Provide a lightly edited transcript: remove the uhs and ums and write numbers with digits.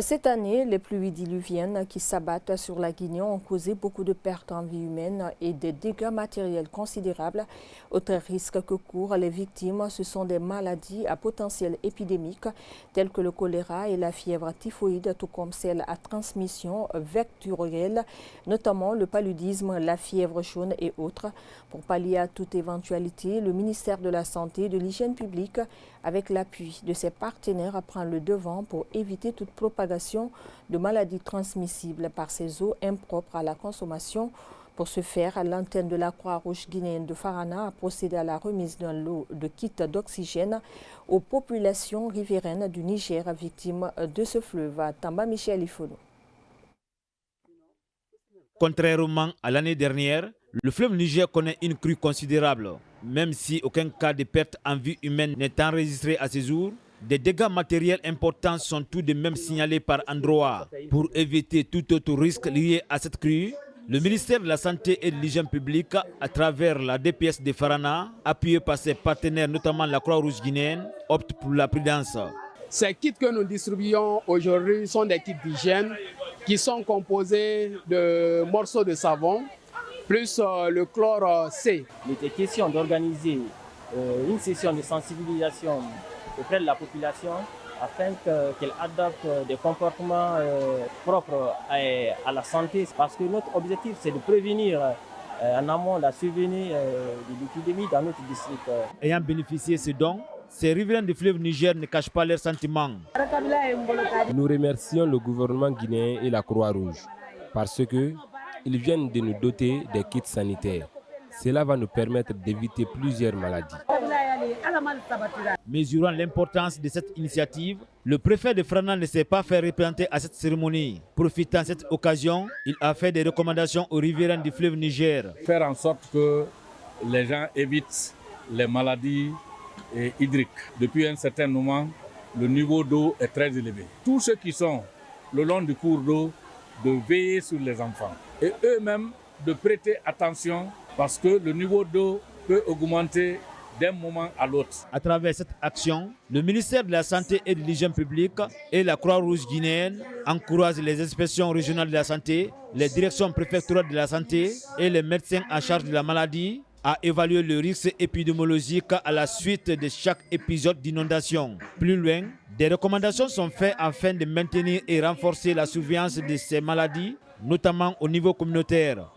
Cette année, les pluies diluviennes qui s'abattent sur la Guinée ont causé beaucoup de pertes en vie humaine et des dégâts matériels considérables. Autre risque que courent les victimes, ce sont des maladies à potentiel épidémique telles que le choléra et la fièvre typhoïde, tout comme celles à transmission vectorielle, notamment le paludisme, la fièvre jaune et autres. Pour pallier à toute éventualité, le ministère de la Santé et de l'Hygiène publique, avec l'appui de ses partenaires, prend le devant pour éviter toute propagation de maladies transmissibles par ces eaux impropres à la consommation. Pour ce faire, l'antenne de la Croix-Rouge guinéenne de Farana a procédé à la remise d'un lot de kits d'oxygène aux populations riveraines du Niger victimes de ce fleuve. Tamba Michel Ifono. Contrairement à l'année dernière, le fleuve Niger connaît une crue considérable. Même si aucun cas de perte en vie humaine n'est enregistré à ce jour, des dégâts matériels importants sont tout de même signalés par endroits. Pour éviter tout autre risque lié à cette crue, le ministère de la Santé et de l'Hygiène publique, à travers la DPS de Farana, appuyé par ses partenaires, notamment la Croix-Rouge guinéenne, opte pour la prudence. Ces kits que nous distribuons aujourd'hui sont des kits d'hygiène qui sont composés de morceaux de savon, plus le chlore C. Il était question d'organiser une session de sensibilisation auprès de la population afin qu'elle adopte des comportements propres à la santé. Parce que notre objectif, c'est de prévenir en amont la survenue de l'épidémie dans notre district. Ayant bénéficié de ce don, ces riverains du fleuve Niger ne cachent pas leurs sentiments. Nous remercions le gouvernement guinéen et la Croix-Rouge parce qu'ils viennent de nous doter des kits sanitaires. Cela va nous permettre d'éviter plusieurs maladies. Mesurant l'importance de cette initiative, le préfet de Farana ne s'est pas fait représenter à cette cérémonie. Profitant de cette occasion, il a fait des recommandations aux riverains du fleuve Niger. Faire en sorte que les gens évitent les maladies hydriques. Depuis un certain moment, le niveau d'eau est très élevé. Tous ceux qui sont le long du cours d'eau, de veiller sur les enfants et eux-mêmes de prêter attention parce que le niveau d'eau peut augmenter d'un moment à l'autre. À travers cette action, le ministère de la Santé et de l'Hygiène publique et la Croix-Rouge guinéenne encouragent les inspections régionales de la santé, les directions préfectorales de la santé et les médecins en charge de la maladie à évaluer le risque épidémiologique à la suite de chaque épisode d'inondation. Plus loin, des recommandations sont faites afin de maintenir et renforcer la surveillance de ces maladies, notamment au niveau communautaire.